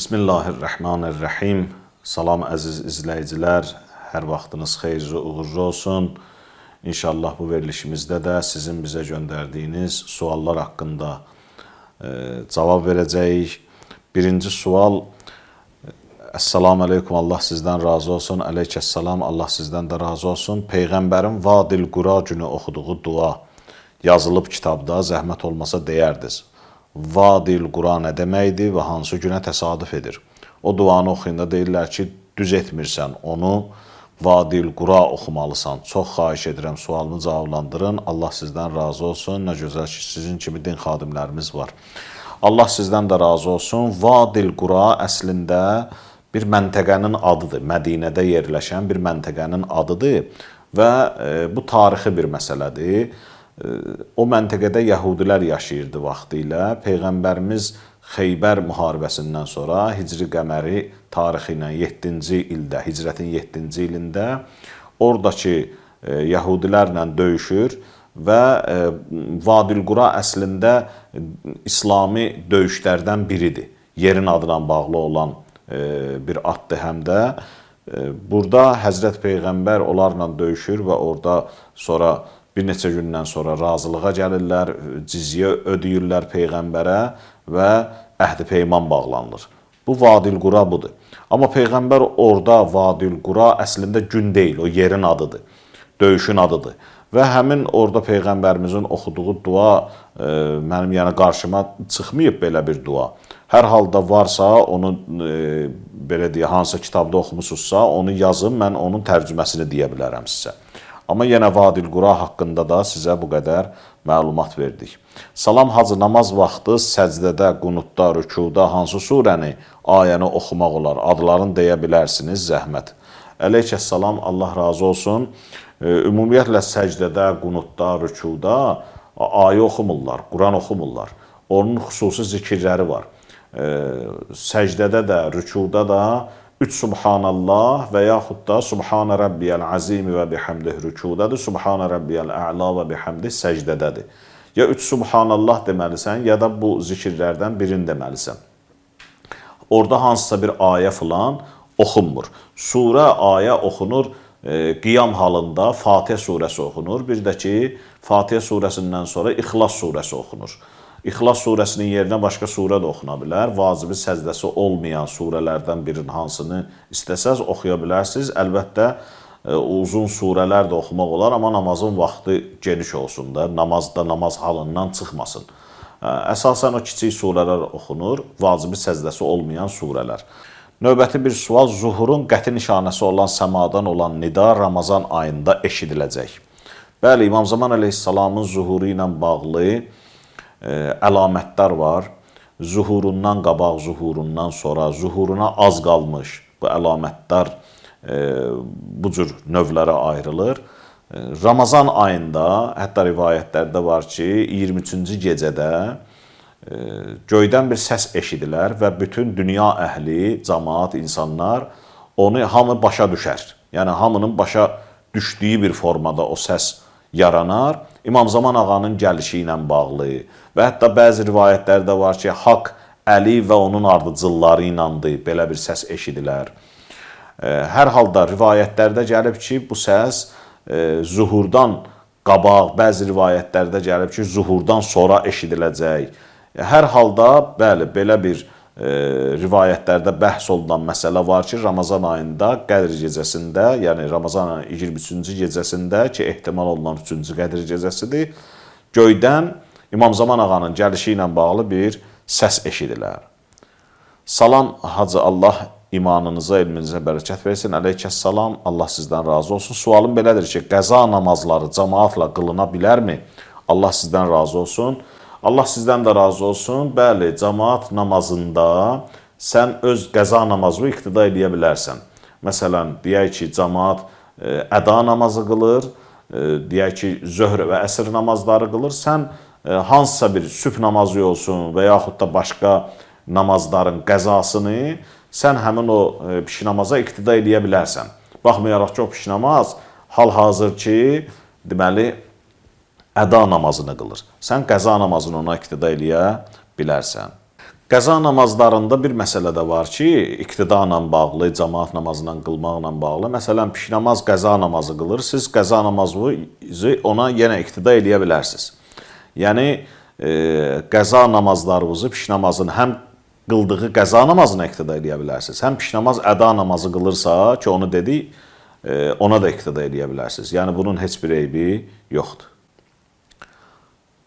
Bismillahirrahmanirrahim. Salam əziz izləyicilər, hər vaxtınız xeyirli, uğurlu olsun. İnşallah bu verilişimizdə də sizin bizə göndərdiyiniz suallar haqqında cavab verəcəyik. Birinci sual, Əssalamu aleykum, Allah sizdən razı olsun. Əleykəssalam, Allah sizdən də razı olsun. Peyğəmbərin Vadil Qura günü oxuduğu dua yazılıb kitabda, zəhmət olmasa deyərdiz. Vadil Qura nə deməkdir və hansı günə təsadüf edir? O duanı oxuyanda deyirlər ki, düz etmirsən, onu Vadil Qura oxumalısan. Çox xahiş edirəm, sualını cavablandırın. Allah sizdən razı olsun. Nə gözəl ki, sizin kimi din xadimlərimiz var. Allah sizdən də razı olsun. Vadil Qura əslində bir məntəqənin adıdır. Mədinədə yerləşən bir məntəqənin adıdır və bu tarixi bir məsələdir. O məntəqədə yəhudilər yaşayırdı vaxtilə. Peyğəmbərimiz Xeybər müharibəsindən sonra Hicri qəməri tarixi ilə 7-ci ildə, Hicrətin 7-ci ilində oradakı yəhudilərlə döyüşür və Vadil Qura əslində İslami döyüşlərdən biridir. Yerin adına bağlı olan bir addır həm də. Burada Həzrət Peyğəmbər onlarla döyüşür və orada sonra bir neçə gündən sonra razılığa gəlirlər, cizyə ödəyirlər Peyğəmbərə və əhd-i peyman bağlanılır. Bu Vadil Qura budur. Amma Peyğəmbər orada Vadil Qura əslində gün deyil, o yerin adıdır, döyüşün adıdır. Və həmin orada Peyğəmbərimizin oxuduğu dua mənim qarşıma çıxmayıb belə bir dua. Hər halda varsa, onu belə deyə, hansı kitabda oxumusunuzsa, onu yazın, mən onun tərcüməsini deyə bilərəm sizə. Amma yenə Vadil Qura haqqında da sizə bu qədər məlumat verdik. Salam hacı, namaz vaxtı səcdədə, qunutda, rükuda hansı surəni, ayəni oxumaq olar? Adlarını deyə bilərsiniz, zəhmət. Əleykəssalam, Allah razı olsun. Ümumiyyətlə səcdədə, qunutda, rükuda ayə oxumurlar, Quran oxumurlar. Onun xüsusi zikirləri var. Səcdədə də, rükuda da 3 Subhanallah və yaxud da Subhanə Rabbiyəl Azimi və bihamdih rükudadır, Subhanə Rabbiyəl Ə'la və bihamdih səcdədədir. Ya 3 Subhanallah deməlisən, ya da bu zikirlərdən birini deməlisən. Orada hansısa bir ayə filan oxunmur. Surə, ayə oxunur, qiyam halında Fatihə surəsi oxunur. Bir də ki, Fatihə surəsindən sonra İxlas surəsi oxunur. İxlas surəsinin yerinə başqa surə də oxuna bilər. Vacibi səcdəsi olmayan surələrdən birinin hansını istəsəz oxuya bilərsiniz. Əlbəttə, uzun surələr də oxumaq olar, amma namazın vaxtı geniş olsun da, namazda namaz halından çıxmasın. Əsasən o kiçik surələr oxunur, vacibi səcdəsi olmayan surələr. Növbəti bir sual, zuhurun qəti nişanəsi olan səmadan olan nida Ramazan ayında eşidiləcək. Bəli, İmam Zaman əleyhissalamın zuhuru ilə bağlı əlamətlər var. Zuhurundan qabaq, zuhurundan sonra, zuhuruna az qalmış bu əlamətlər bu cür növlərə ayrılır. Ramazan ayında, hətta rivayətlərdə var ki, 23-cü gecədə göydən bir səs eşidilər və bütün dünya əhli, cəmaat, insanlar onu hamı başa düşər. Yəni, hamının başa düşdüyü bir formada o səs yaranar. İmam Zaman ağanın gəlişi ilə bağlı və hətta bəzi rivayətlərdə var ki, Haqq Əli və onun ardıcılları iləndir, belə bir səs eşidilər. Hər halda rivayətlərdə gəlib ki, bu səs zuhurdan qabaq, bəzi rivayətlərdə gəlib ki, zuhurdan sonra eşidiləcək. Hər halda, bəli, belə bir rivayətlərdə bəhs olunan məsələ var ki, Ramazan ayında Qədr gecəsində, yəni Ramazan ayının 23-cü gecəsində ki, ehtimal olunan 3-cü Qədr gecəsidir, göydən İmam Zaman ağanın gəlişi ilə bağlı bir səs eşidilər. Salam hacı, Allah imanınıza, elminizə bərəkət versin. Əleykəssalam, Allah sizdən razı olsun. Sualım belədir ki, qəza namazları cəmaatla qılına bilərmi? Allah sizdən razı olsun. Allah sizdən də razı olsun. Bəli, cəmaat namazında sən öz qəza namazını iqtida edə bilərsən. Məsələn, deyək ki, cəmaat əda namazı qılır, deyək ki, zöhr və əsr namazları qılır. Sən hansısa bir sübh namazı olsun və yaxud da başqa namazların qəzasını sən həmin o piş namaza iqtida edə bilərsən. Baxmayaraq ki, o piş namaz hal-hazır ki, deməli, əda namazını qılır. Sən qəza namazını ona iqtida edə bilərsən. Qəza namazlarında bir məsələ də var ki, iqtidarla bağlı, cəmaat namazından qılmaqla bağlı. Məsələn, piş namaz qəza namazı qılır. Siz qəza namazı ona yenə iqtida eləyə bilərsiniz. Yəni, qəza namazlarınızı piş namazın həm qıldığı qəza namazına iqtida eləyə bilərsiniz. Həm piş namaz əda namazı qılırsa, ki onu dedik, ona da iqtida eləyə bilərsiniz. Yəni, bunun heç bir eybi yoxdur.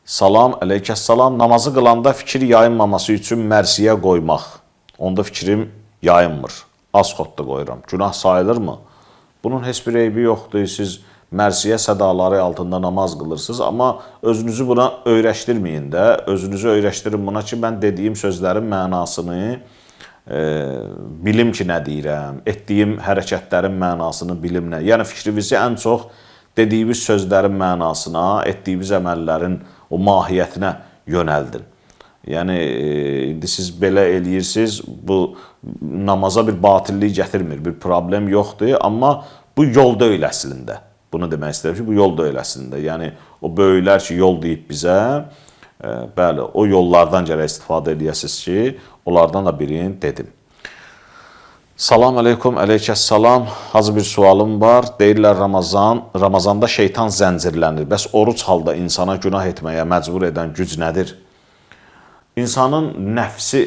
Salam, aleykəssalam. Namazı qılanda fikir yayınmaması üçün mərsiyə qoymaq. Onda fikrim yayınmır. Az xodda qoyuram. Günah sayılırmı? Bunun heç bir eybi yoxdur. Siz mərsiyə sədaları altında namaz qılırsınız. Amma özünüzü buna öyrəşdirməyin də. Özünüzü öyrəşdirin buna ki, mən dediyim sözlərin mənasını bilim ki, nə deyirəm. Etdiyim hərəkətlərin mənasını bilim nə. Yəni, fikrinizi ən çox dediyimiz sözlərin mənasına, etdiyimiz əməllərin o mahiyyətinə yönəldin. Yəni, indi siz belə eləyirsiniz, bu namaza bir batillik gətirmir, bir problem yoxdur, amma bu yol deyil əslində. Bunu demək istəyirəm ki, bu yol deyil əslində. Yəni, o böyüklər ki, yol deyib bizə, bəli, o yollardan gərək istifadə edəsiniz ki, onlardan da birini dedim. Salam aleykum, aleykəssalam. Hacı bir sualım var. Deyirlər Ramazanda şeytan zəncirlənir. Bəs oruc halda insana günah etməyə məcbur edən güc nədir? İnsanın nəfsi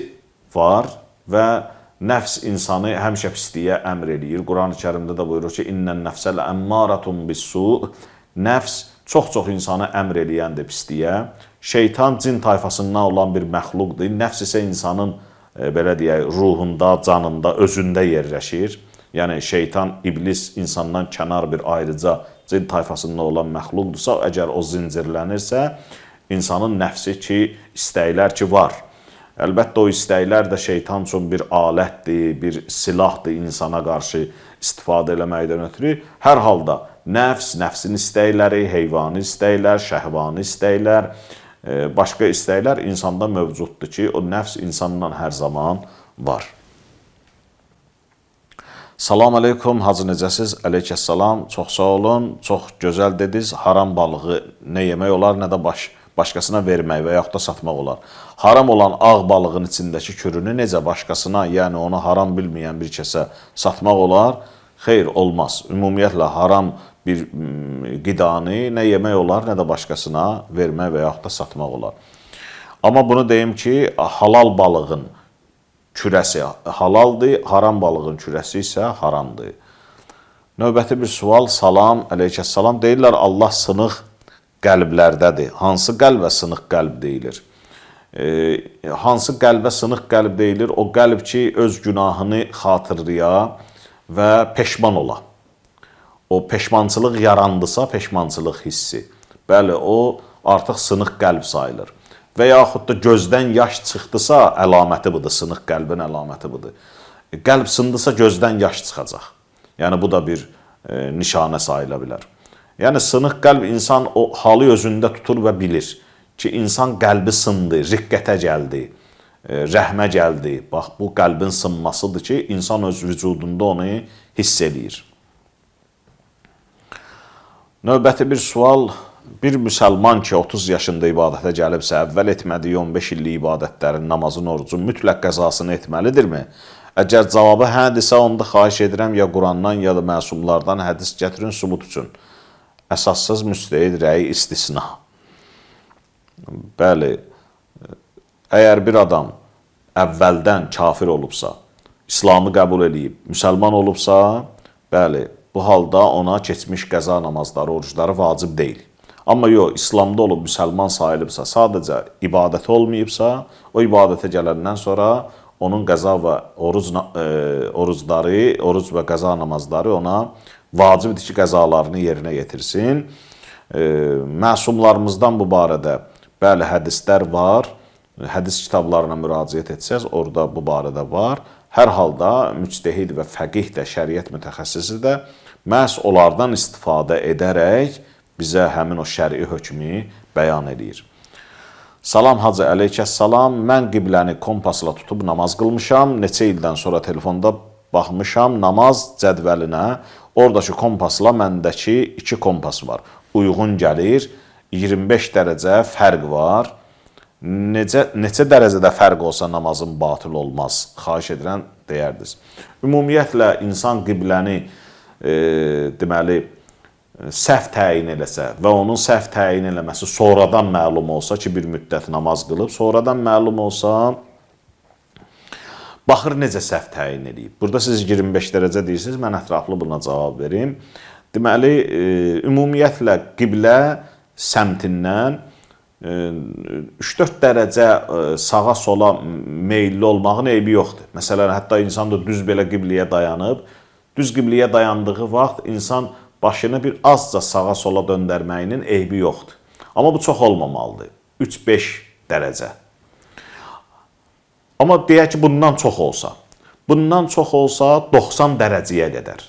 var və nəfs insanı həmişə pisliyə əmr eləyir. Quran-ı Kərimdə də buyurur ki, İnnən nəfsə ləəmmaratun bis-su. Nəfs çox-çox insanı əmr eləyəndir pisliyə. Şeytan cin tayfasından olan bir məxluqdur. Nəfs isə insanın belə deyək, ruhunda, canında, özündə yerləşir. Yəni, şeytan, iblis insandan kənar bir ayrıca cin tayfasında olan məxluqdursa, əgər o zincirlənirsə, insanın nəfsi ki, istəklər ki, var. Əlbəttə, o istəklər də şeytan üçün bir alətdir, bir silahdır insana qarşı istifadə eləməkdən ötürü. Hər halda nəfs, nəfsin istəkləri, heyvani istəklər, şəhvani istəklər, başqa istəklər insanda mövcuddur ki, o nəfs insanla hər zaman var. Salam aleykum, hacı necəsiz? Aleykəssalam, çox sağ olun, çox gözəl dediniz. Haram balığı nə yemək olar, nə də başqasına vermək və yaxud da satmaq olar. Haram olan ağ balığın içindəki kürünü necə başqasına, yəni onu haram bilməyən bir kəsə satmaq olar? Xeyr, olmaz. Ümumiyyətlə, haram bir qidanı nə yemək olar, nə də başqasına vermək və yaxud da satmaq olar. Amma bunu deyim ki, halal balığın kürəsi halaldır, haram balığın kürəsi isə haramdır. Növbəti bir sual, salam, aleykəssalam. Deyirlər, Allah sınıq qəlblərdədir. Hansı qəlbə sınıq qəlb deyilir? Hansı qəlbə sınıq qəlb deyilir? O qəlb ki, öz günahını xatırlaya və peşman ola. O peşmançılıq yarandısa, peşmançılıq hissi. Bəli, o artıq sınıq qəlb sayılır. Və yaxud da gözdən yaş çıxdısa, əlaməti budur, sınıq qəlbin əlaməti budur. Qəlb sındısa, gözdən yaş çıxacaq. Yəni, bu da bir nişanə sayıla bilər. Yəni, sınıq qəlb insan o halı özündə tutur və bilir ki, insan qəlbi sındı, riqqətə gəldi, rəhmə gəldi. Bax, bu qəlbin sınmasıdır ki, insan öz vücudunda onu hiss edir. Növbəti bir sual, bir müsəlman ki 30 yaşında ibadətə gəlibsə, əvvəl etmədiyi 15 illik ibadətlərin, namazın, orucun mütləq qəzasını etməlidirmi? Əgər cavabı hədirsə, onda xahiş edirəm ya Qurandan, ya da məsumlardan hədis gətirin sübut üçün. Əsassız müstəhid rəyi istisna. Bəli, əgər bir adam əvvəldən kafir olubsa, İslamı qəbul edib, müsəlman olubsa, bəli, bu halda ona keçmiş qəza namazları, orucları vacib deyil. Amma yox, İslamda olub müsəlman sayılıbsa, sadəcə ibadəti olmayıbsa, o ibadətə gələndən sonra onun qəza və orucları, oruc və qəza namazları ona vacibdir ki, qəzalarını yerinə yetirsin. Məsumlarımızdan bu barədə bəli, hədislər var. Hədis kitablarına müraciət etsəz, orada bu barədə var. Hər halda müctəhid və fəqih də, şəriət mütəxəssisi də məhz onlardan istifadə edərək bizə həmin o şəri hökmü bəyan edir. Salam hacı, aleykəssalam. Mən qibləni kompasla tutub namaz qılmışam. Neçə ildən sonra telefonda baxmışam namaz cədvəlinə. Oradakı kompasla məndəki 2 kompas var. Uyğun gəlir. 25 dərəcə fərq var. neçə dərəcədə fərq olsa namazın batıl olmaz? Xahiş edirəm deyərdiniz. Ümumiyyətlə insan qibləni deməli səhv təyin eləsə və onun səhv təyin eləməsi sonradan məlum olsa ki, bir müddət namaz qılıb, sonradan məlum olsa, baxır necə səhv təyin eləyib. Burada siz 25 dərəcə deyirsiniz, mən ətraflı buna cavab verim. Deməli, ümumiyyətlə qiblə səmtindən 3-4 dərəcə sağa sola meyilli olmağın eybi yoxdur. Məsələn, hətta insan da düz belə qibləyə dayanıb, düz qibləyə dayandığı vaxt insan başını bir azca sağa sola döndərməyinin eybi yoxdur. Amma bu çox olmamalıdır. 3-5 dərəcə. Amma deyək ki, bundan çox olsa. Bundan çox olsa 90 dərəcəyə qədər.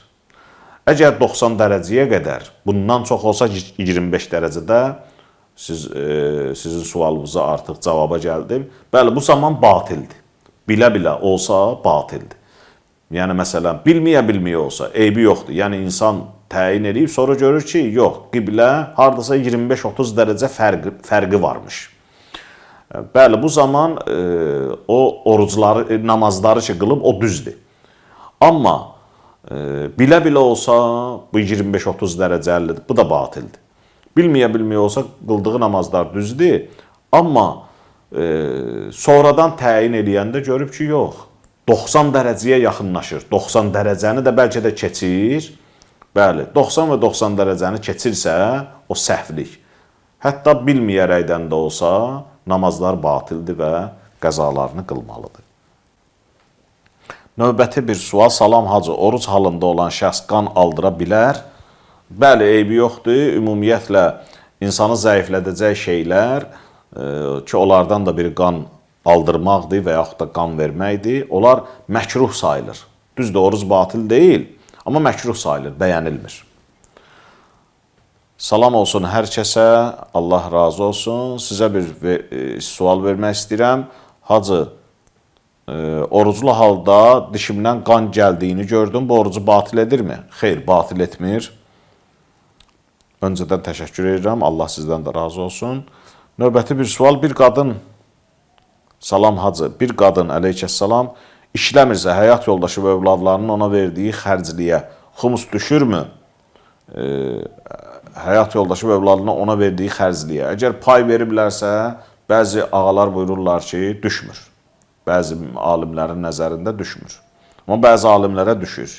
Əgər 90 dərəcəyə qədər bundan çox olsa 25 dərəcədə sizin sualınıza artıq cavaba gəldim. Bəli, bu zaman batildir. Bilə-bilə olsa batildir. Yəni, məsələn, bilməyə olsa, eybi yoxdur. Yəni, insan təyin edib, sonra görür ki, yox, qiblə haradasa 25-30 dərəcə fərqi varmış. Bəli, bu zaman o orucları, namazları ki, qılıb, o düzdür. Amma bilə-bilə olsa, bu 25-30 dərəcəlidir, bu da batildir. Bilməyə olsa, qıldığı namazlar düzdür, amma sonradan təyin eləyəndə görüb ki, yox, 90 dərəcəyə yaxınlaşır. 90 dərəcəni də bəlkə də keçir. Bəli, 90 və 90 dərəcəni keçirsə, o səhvlik. Hətta bilməyərəkdən də olsa, namazlar batildir və qəzalarını qılmalıdır. Növbəti bir sual, salam hacı, oruc halında olan şəxs qan aldıra bilər? Bəli, eybi yoxdur. Ümumiyyətlə, insanı zəiflədəcək şeylər ki, onlardan da biri qan aldırmaqdır və yaxud da qan verməkdir. Onlar məkruh sayılır. Düzdür, oruc batil deyil, amma məkruh sayılır, bəyənilmir. Salam olsun hər kəsə, Allah razı olsun. Sizə bir sual vermək istəyirəm. Hacı, oruclu halda dişimdən qan gəldiyini gördüm, bu orucu batil edirmi? Xeyr, batil etmir. Öncədən təşəkkür edirəm, Allah sizdən də razı olsun. Növbəti bir sual, bir qadın, salam hacı, bir qadın, əleyhissalam, işləmirsə, həyat yoldaşı və övladlarının ona verdiyi xərcliyə xumus düşürmü? Həyat yoldaşı və övladına ona verdiyi xərcliyə. Əgər pay veriblərsə, bəzi ağalar buyururlar ki, düşmür. Bəzi alimlərin nəzərində düşmür. Amma bəzi alimlərə düşür.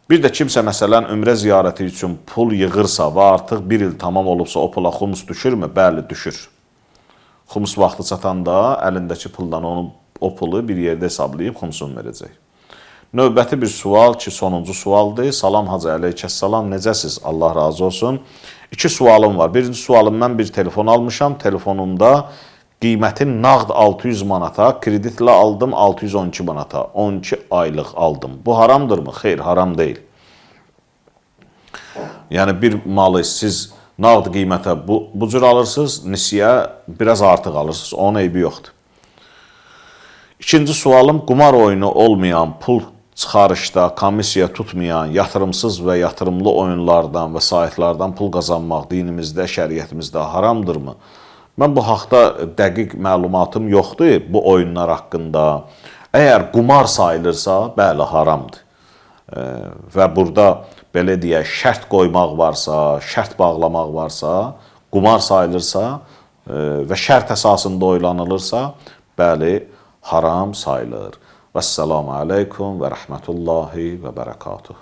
Bir də kimsə, məsələn, ümrə ziyarəti üçün pul yığırsa və artıq bir il tamam olubsa, o pula xumus düşürmü? Bəli, düşür. Xumus vaxtı çatanda əlindəki puldan o pulu bir yerdə hesablayıb xumusunu verəcək. Növbəti bir sual ki, sonuncu sualdır. Salam hacı, əleyhissalam, necəsiz? Allah razı olsun. 2 sualım var. Birinci sualım, mən bir telefon almışam. Telefonumda qiyməti nağd 600 manata, kreditlə aldım 612 manata. 12 aylıq aldım. Bu haramdırmı? Xeyr, haram deyil. Yəni, bir malı siz nağd qiymətə bu cür alırsınız, nisiyə biraz artıq alırsınız. Onun eybi yoxdur. İkinci sualım, qumar oyunu olmayan, pul çıxarışda, komissiya tutmayan, yatırımsız və yatırımlı oyunlardan və saytlardan pul qazanmaq dinimizdə, şəriətimizdə haramdırmı? Mən bu haqda dəqiq məlumatım yoxdur bu oyunlar haqqında. Əgər qumar sayılırsa, bəli, haramdır. Və burada belə deyək, şərt qoymaq varsa, şərt bağlamaq varsa, qumar sayılırsa və şərt əsasında oylanılırsa, bəli, haram sayılır. Vəssalamu aleykum və rəhmətullahi və bərəkatuhu.